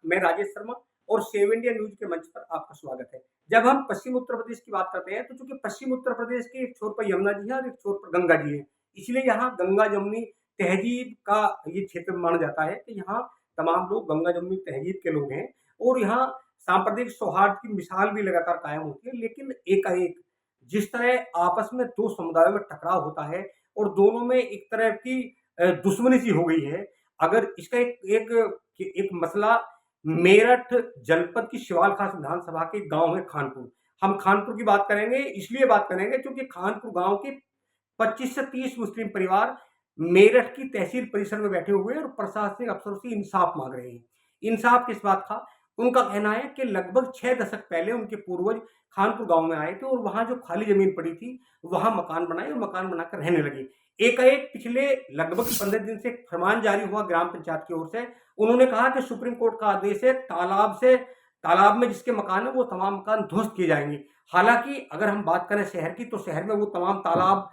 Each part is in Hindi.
मैं राजेश शर्मा और सेव इंडिया न्यूज के मंच पर आपका स्वागत है। जब हम पश्चिम उत्तर प्रदेश की बात करते हैं तो चूंकि पश्चिम उत्तर प्रदेश के एक छोर पर यमुना जी है और एक छोर पर गंगा जी है, इसलिए यहाँ गंगा जमुनी तहजीब का ये क्षेत्र माना जाता है कि यहाँ तमाम लोग गंगा जमुनी तहजीब के लोग हैं और यहाँ सांप्रदायिक सौहार्द की मिसाल भी लगातार कायम होती है। लेकिन एकाएक जिस तरह आपस में दो समुदायों में टकराव होता है और दोनों में एक तरह की दुश्मनी सी हो गई है। अगर इसका एक मसला मेरठ जनपद की शिवाल खास विधानसभा के गांव है खानपुर। हम खानपुर की बात करेंगे, इसलिए बात करेंगे क्योंकि खानपुर गांव के 25 से 30 मुस्लिम परिवार मेरठ की तहसील परिसर में बैठे हुए और प्रशासनिक अफसरों से इंसाफ मांग रहे हैं। इंसाफ किस बात का? उनका कहना है कि लगभग 6 दशक पहले उनके पूर्वज खानपुर गांव में आए थे और वहां जो खाली जमीन पड़ी थी वहां मकान बनाए और मकान बनाकर रहने लगे। एकाएक पिछले लगभग 15 दिन से एक फरमान जारी हुआ ग्राम पंचायत की ओर से। उन्होंने कहा कि सुप्रीम कोर्ट का आदेश है, तालाब में जिसके मकान है वो तमाम मकान ध्वस्त किए जाएंगे। हालांकि अगर हम बात करें शहर की तो शहर में वो तमाम तालाब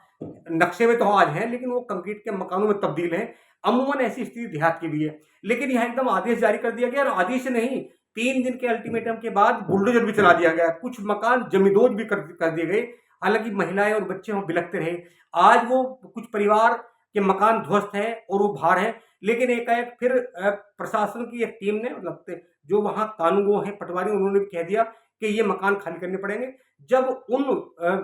नक्शे में तो आज हैं लेकिन वो कंक्रीट के मकानों में तब्दील है। अमूमन ऐसी स्थिति देहात की भी है, लेकिन यहाँ एकदम आदेश जारी कर दिया गया और आदेश नहीं 3 दिन के अल्टीमेटम के बाद बुलडोजर भी चला दिया गया। कुछ मकान जमींदोज भी कर दिए गए। हालांकि महिलाएं और बच्चे वहां बिलखते रहे। आज वो कुछ परिवार के मकान ध्वस्त है और वो बाहर है, लेकिन एकाएक फिर प्रशासन की एक टीम ने मतलब जो वहां कानूनगो है पटवारी उन्होंने भी कह दिया कि ये मकान खाली करने पड़ेंगे। जब उन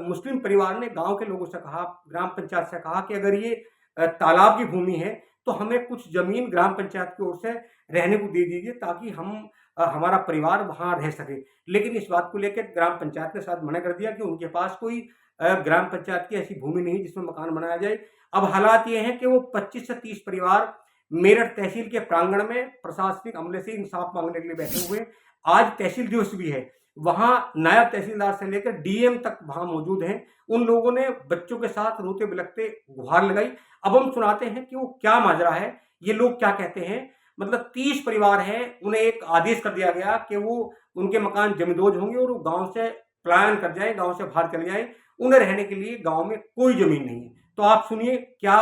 मुस्लिम परिवार ने गांव के लोगों से कहा, ग्राम पंचायत से कहा कि अगर ये तालाब की भूमि है तो हमें कुछ जमीन ग्राम पंचायत की ओर से रहने को दे दीजिए ताकि हम हमारा परिवार वहां रह सके। लेकिन इस बात को लेकर ग्राम पंचायत ने साथ मना कर दिया कि उनके पास कोई ग्राम पंचायत की ऐसी भूमि नहीं जिसमें मकान बनाया जाए। अब हालात ये हैं कि वो 25 से 30 परिवार मेरठ तहसील के प्रांगण में प्रशासनिक अमले से इंसाफ मांगने के लिए बैठे हुए। आज तहसील दिवस भी है, वहां नायब तहसीलदार से लेकर डीएम तक वहां मौजूद हैं। उन लोगों ने बच्चों के साथ रोते बिलखते गुहार लगाई। अब हम सुनाते हैं कि वो क्या माजरा है, ये लोग क्या कहते हैं। मतलब 30 परिवार हैं, उन्हें एक आदेश कर दिया गया कि वो उनके मकान जमींदोज होंगे और वो गांव से पलायन कर जाए, गांव से बाहर चले जाए। उन्हें रहने के लिए गांव में कोई जमीन नहीं है। तो आप सुनिए क्या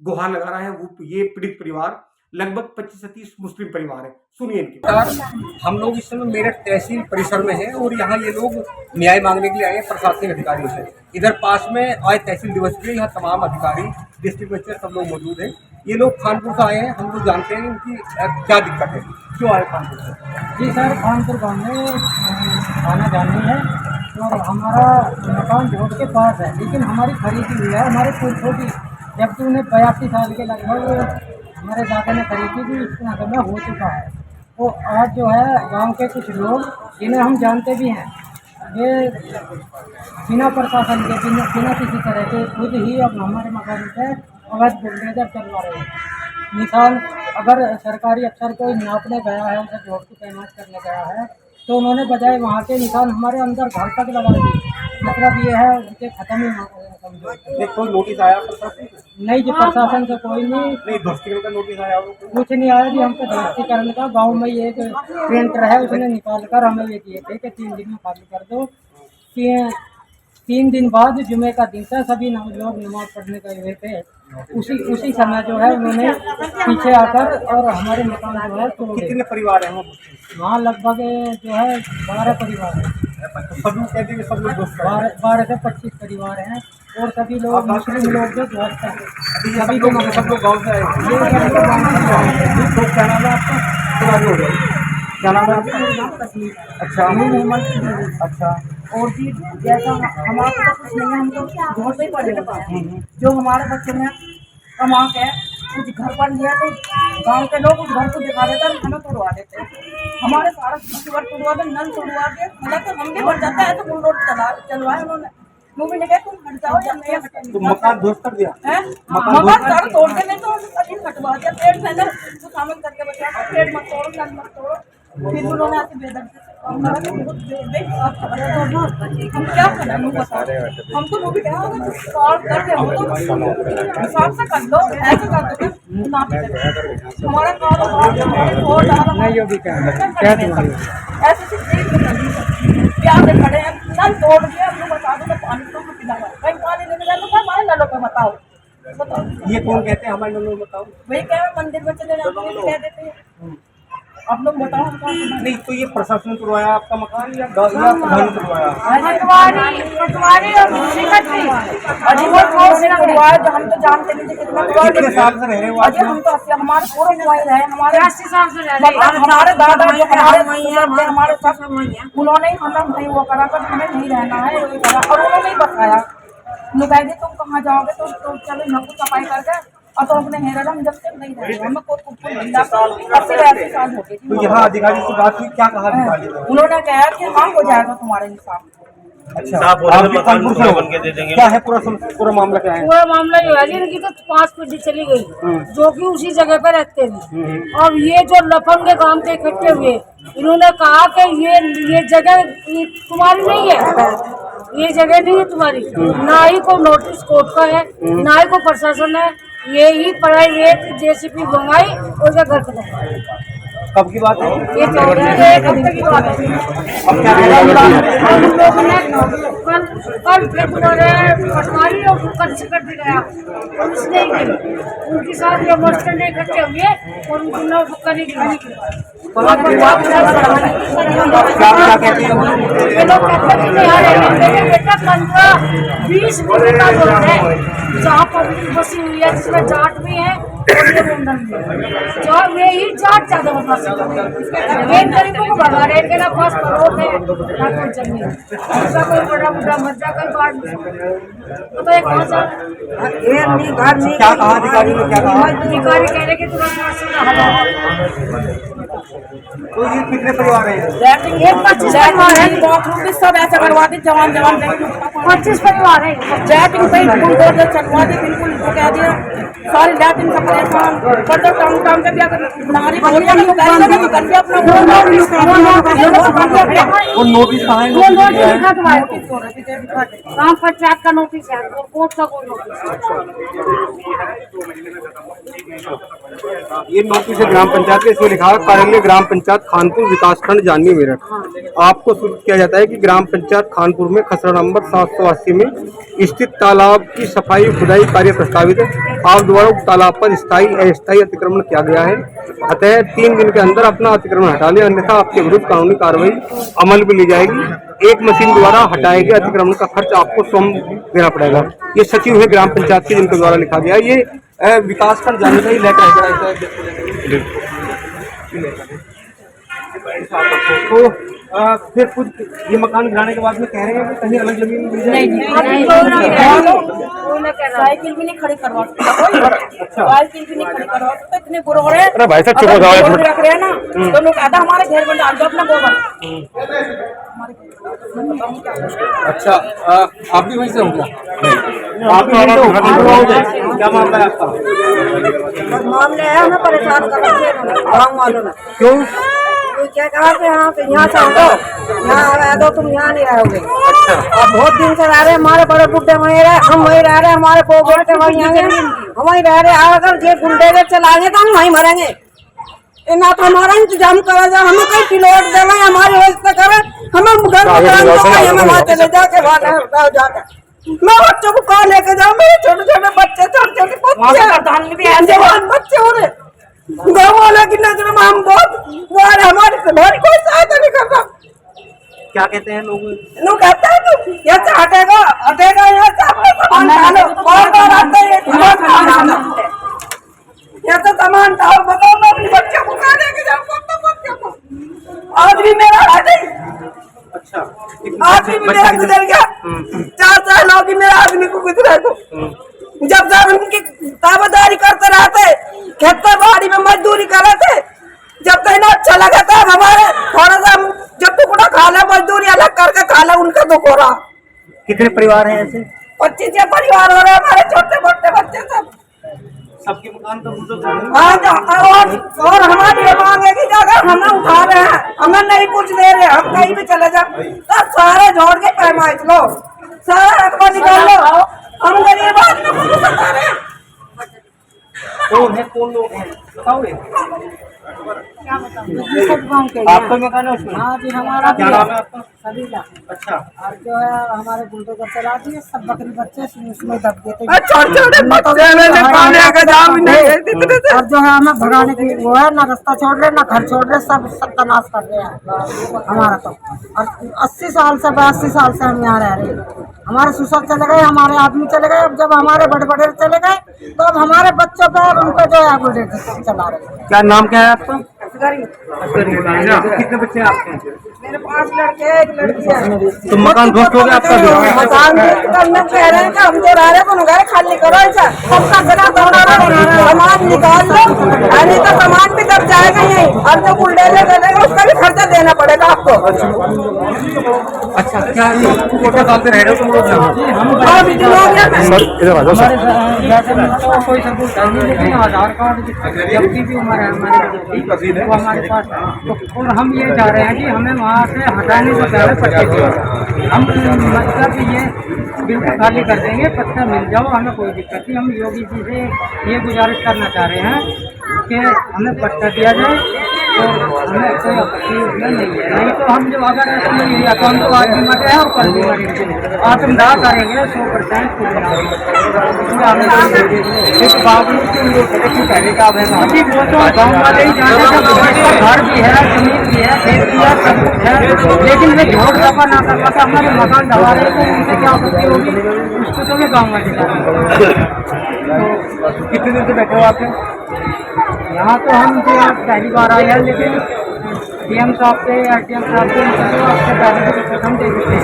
गुहार लगा रहा है वो ये पीड़ित परिवार। लगभग 25 से 30 मुस्लिम परिवार है, सुनिए इनकी। हम लोग इस समय मेरठ तहसील परिसर में हैं और यहाँ ये लोग न्याय मांगने के लिए आए हैं प्रशासनिक अधिकारियों से। इधर पास में आज तहसील दिवस के यहाँ तमाम अधिकारी, डिस्ट्रिक्ट मजिस्ट्रेट सब लोग मौजूद हैं। ये लोग खानपुर से आए हैं, हम लोग जानते हैं उनकी क्या दिक्कत है, क्यों आए खानपुर से? जी सर, खानपुर गाँव में आना जानी है और हमारा मकान रोड के पास है, लेकिन हमारी खरीदी हुई है हमारे छोटी, जबकि उन्हें 82 साल के लगभग हमारे दादा ने खरीदी थी, इसके नगर में हो चुका है। तो आज जो है गांव के कुछ लोग जिन्हें हम जानते भी हैं, ये बिना प्रशासन के बिना किसी तरह के खुद ही अब हमारे मकान से अवैध बुलडोजर चलवा रहे हैं। मिसाल, अगर सरकारी अफसर कोई नापने गया है, उसे जोड़ की तैनात करने गया है, तो उन्होंने बजाय वहाँ के निशान हमारे अंदर घर तक लगा दिए। मतलब ये है उनके खत्म ही समझो। कोई नोटिस आया नहीं जी, प्रशासन से कोई नहीं ध्वस्तीकरण का नोटिस आया? कुछ नहीं आया जी। हमको ध्वस्तीकरण का गाँव में ये पेंटर है उसने निकाल कर हमें ये दिए थे कि 3 दिन में खाली कर दो। 3 दिन बाद जुमे का दिन था, सभी लोग नमाज पढ़ने गए हुए थे। उसी समय जो है उन्होंने पीछे आकर और हमारे मकान जो है तोड़ दिए। कितने परिवार हैं वहाँ? लगभग जो है 12 परिवार है। सब लोग कहते हैं सब लोग 12 से 25 परिवार हैं और सभी लोग मुस्लिम लोग जो ध्वस्त हैं। सब लोग गाँव से आए। क्या नाम है आपका? अच्छा, अच्छा। और भी जैसा हमारे तो कुछ नहीं है, हम तो घर पे ही पड़े रहते हैं। जो हमारे बच्चे ने कमा के कुछ घर पर लिया तो गांव के लोग उस घर को दिखा देते हैं, हमें तोड़वा देते हैं। हमारे सारा घर तोड़वा दे, नल तोड़वा दे, मतलब तो हम भी बढ़ जाता है तो फुल रोड चलवाए उन्होंने। वो भी नहीं कहे तुम हट जाओ या नहीं हटेंगे। तो मकान ध्वस्त कर दिया है? मकान सर तोड़ के नहीं तो कभी हटवा दिया। पेड़ में ना तो सामान करके बचा, पेड़ मत तोड़ो, नल मत तोड़ो। फिर उन्होंने ऐसे बेदर्दी से काम करा कि हम क्या करें, हमको वो भी कहा सॉल्व करके हो तो हिसाब से कर लो, ऐसे कर दो ना हमारा काम नहीं होगी क्या ऐसे प्यार से खड़े हैं, नल तोड़ दिया। हम लोग बता दो पानी तो पिला भाई, पानी नहीं मिला तो हमारे नलों पे बताओ। ये कौन कहते हैं हमारे नलों में बताओ? वही कह रहे मंदिर में चले जाते हैं, कह देते हैं। आप लोग बताओ हम कहाँ से नहीं तो ये प्रशासन तुड़वाया आपका मकान या प्रधान तुड़वाया? पटवारी और दूसरी कटरी अजी वो कौन से तुड़वाया जो हम तो जानते नहीं थे कितना कितने साल से रह रहे हो? अजी हम तो हमारे पूरे मोबाइल है हमारे 80 साल से रह रहे हैं हमारे दादा जो हमारे सब उन्होंने ही मतलब नहीं वो करा कर हमें नहीं रहना है और उन्होंने ही बताया नुकायदे तुम कहाँ जाओगे तो चलो यहाँ को सफाई करके और तो अपने हेरा हम जब तक नहीं रहेंगे हमें कोई धंधा 80 साल हो गए तो यहाँ अधिकारी से बात हुई, क्या कहा अधिकारी ने? उन्होंने कहा कि हाँ हो जाएगा तुम्हारे हिसाब। अच्छा, आप भी कानपुर से हो? क्या है पूरा मामला क्या है? पूरा मामला ये है इनकी तो 5 पीढ़ी चली गई जो कि उसी जगह पे रहते थे। और ये जो लफंगे काम के इकट्ठे हुए इन्होंने कहा कि ये जगह तुम्हारी नहीं है, ये जगह नहीं है तुम्हारी, ना ही कोई नोटिस कोर्ट का है ना ही कोई प्रशासन है, ये ही प्राइवेट जेसीबी मंगाई और घर खत्म। कब की बात है ये 14 हफ्ते की बात है। अब क्या करेगा? हम लोगों ने कल फिर पटवारी और कच्छ कर दिया पुलिस नहीं गई, उनके साथ ये मस्टर्ड इकट्ठे हुए और उनको न करेगी। क्या कहते हैं? ये लोग कहते हैं कि यहाँ रहने मेरे बेटा 15-20 बीघे का रोड है जहाँ पब्लिक बसी हुई है जिसमें जाट भी है और ये मुंडन भी है, जो यही जाट ज्यादा बस मेन गरीबों को भगा रहे हैं ना 5 करोड़ है ना कोई जमीन, ऐसा कोई बड़ा बुढ़ा मर जा कोई बाढ़ तो ये कहाँ जा क्या कहा अधिकारी ने? क्या कहा अधिकारी कह रहे कि तुरंत तो ये कितने परिवार हैं? ये 25 परिवार है, बाथरूम भी सब ऐसा करवा दी जवान 25 परिवार है। लैट्रिन पे बुलडोजर चलवा दी बिल्कुल तो कह दिया सारी लैट्रिन का परेशान पर तो काम कर दिया नारी बोलिया नहीं कर दिया अपना वो नोटिस कहाँ है? वो नोटिस लिखा तुम्हारे ग्राम पंचायत का नोटिस है और कोर्ट का कोई नोटिस। ये नोटिस है ग्राम पंचायत के, इसमें लिखा है कार्यालय ग्राम पंचायत खानपुर विकासखंड जानवी मेरठ। आपको सूचित किया जाता है कि ग्राम पंचायत खानपुर में खसरा नंबर 780 में स्थित तालाब की सफाई खुदाई कार्य प्रस्तावित है। आप द्वारा उक्त तालाब पर स्थायी अस्थायी अतिक्रमण किया गया है, अतः 3 दिन के अंदर अपना अतिक्रमण हटा लें, अन्यथा आपके विरुद्ध कानूनी कार्रवाई अमल में ली जाएगी। एक मशीन द्वारा हटाए गए अतिक्रमण का खर्च आपको स्वयं देना पड़ेगा। ये सचिव है ग्राम पंचायत के जिनके द्वारा लिखा गया। ये विकासखंड जाने का ही लेटर है। तो फिर कुछ ये मकान गिराने के बाद में कह रहे हैं कि कहीं अलग जमीन मिल जाएगी? साइकिल भी नहीं खड़ी करवा साइकिल भी नहीं खड़ी करवा सकते इतने बुरे हो रहे हैं। अरे भाई साहब चुप हो जाओ, रख रहे हैं ना तो लोग आधा हमारे घर में डाल दो अपना गोबर। अच्छा, आप भी वहीं से हो क्या? आप भी वहीं से हो? क्या मामला है आपका? मामले है हमें परेशान कर रहे हैं गाँव वालों ने। क्यों? क्या कहा कि यहाँ से हटो, यहाँ रह दो, तुम यहाँ नहीं रहोगे। अच्छा, अब बहुत दिन से रह रहे हमारे बड़े बुढ़े वहीं रहे, हम वहीं रह रहे, हमारे को बेटे वहीं आएंगे, हम वहीं रह रहे। अगर ये गुंडे के चलाएंगे तो हम वहीं मरेंगे। ना तो हमारा इंतजाम करा जाए, हमें कोई प्लॉट देना है, हमारी व्यवस्था करे, हमें घर हमें वहाँ चले जाके जाकर मैं बच्चों को कहाँ लेके जाऊँ? मेरे छोटे छोटे बच्चे जवान बच्चे हो रहे, गाँव वाले की नजर में हम बहुत हमारी कोई सहायता नहीं कर रहा। क्या कहते हैं लोग? लोग कहते हैं कि ये से हटेगा यहाँ से अपने सामान डालो, बार-बार आते हैं ये तो सामान डाल। बताओ मैं अपने बच्चे को कहाँ लेके जाऊँ? बच्चे को आज भी मेरा आ गई। अच्छा, आज भी मेरा गुजर गया। 4 साल हो गए मेरा आदमी को गुजरा को। जब तक उनकी ताबेदारी करते रहते, खेत बाड़ी में मजदूरी करे थे, जब तक ना अच्छा लगा था हमारे थोड़ा सा जब टुकड़ा खा ला मजदूरी अलग करके खा ला, उनका दुख हो रहा। कितने परिवार हैं ऐसे? 25 परिवार हो रहे हमारे छोटे मोटे बच्चे सब। सबके मकान तो और हमारी मांगे की जगह हमें उठा रहे हैं, हमें नहीं कुछ दे रहे, हम कहीं भी चले जाओ तो सारे जोड़ के पैमाइश लो, सारा रकबा निकाल लो, हम गरीब आदमी को बता रहे हैं। कौन है, कौन लोग हैं बताओगे? सब गाँव के आपका मकान है उसमें? हाँ जी हमारा क्या नाम है आपका? कबीला। अच्छा, और जो है हमारे बुलडोजर चला दिए, सब बकरी बच्चे उसमें दब गए थे। छोटे बच्चे मैंने खाने का जाम ही नहीं देती थी। और जो है हमें भगाने की वो है, ना रास्ता छोड़ रहे ना घर छोड़ रहे, सब सत्यानाश कर रहे हैं हमारा। तो और 80 साल से 82 साल से हम यहाँ रह रहे हैं। हमारे ससुर चले गए, हमारे आदमी चले गए। अब जब हमारे बड़े बड़े चले गए तो अब हमारे बच्चों पे और उनको जो है बुलडोजर चला रहे हैं। क्या नाम क्या है आपका? कितने कितने बच्चे हैं आपके? मेरे 5 लड़के हैं, 1 लड़की है। तो मकान ध्वस्त हो गया आपका भी? मकान करने कह रहे हैं कि हम जो रह रहे हैं घर खाली करो, ऐसा सबका जगह दौड़ा सामान निकाल लो, नहीं तो सामान भी दब जाएगा यही। और जो बुलडोजर चलेगा उसका भी खर्चा देना पड़ेगा आपको। अच्छा, क्या कोटा साल से रह रहे हो तुम लोग यहाँ? और भी लोग हैं। तो कोई सबूत नहीं, लेकिन आधार कार्ड जब की भी उम्र है हमारी वो हमारे पास है। तो और हम ये चाह रहे हैं कि हमें वहाँ से हटाने से पहले पट्टे दो। हम मतलब ये बिल्कुल खाली कर देंगे, पट्टा मिल जाओ, हमें कोई दिक्कत नहीं। हम योगी जी से ये गुजारिश करना चाह रहे हैं कि हमें पट्टा दिया जाए और हमें कोई आपत्ति उसमें नहीं है। नहीं तो हम जो अगर ऐसा नहीं दिया तो हम तो आज भी मरे हैं और कल भी मरेंगे। आत्मदाह करेंगे 100%। अभी वो तो गाँव वाले ही जाने का, घर भी है, जमीन भी है, खेत भी है, सब कुछ है, लेकिन वे झोंक दफा ना कर पाता, हमारे मकान ढवा रहे तो उनसे क्या आपत्ति होगी, उसको तो वे गाँव वाले जाने। तो कितने दिन से बैठे हो आप? यहाँ तो हम जो पहली बार आए हैं, लेकिन DM साहब से या TM साहब से तो आपसे पहले भी हम दे देते हैं।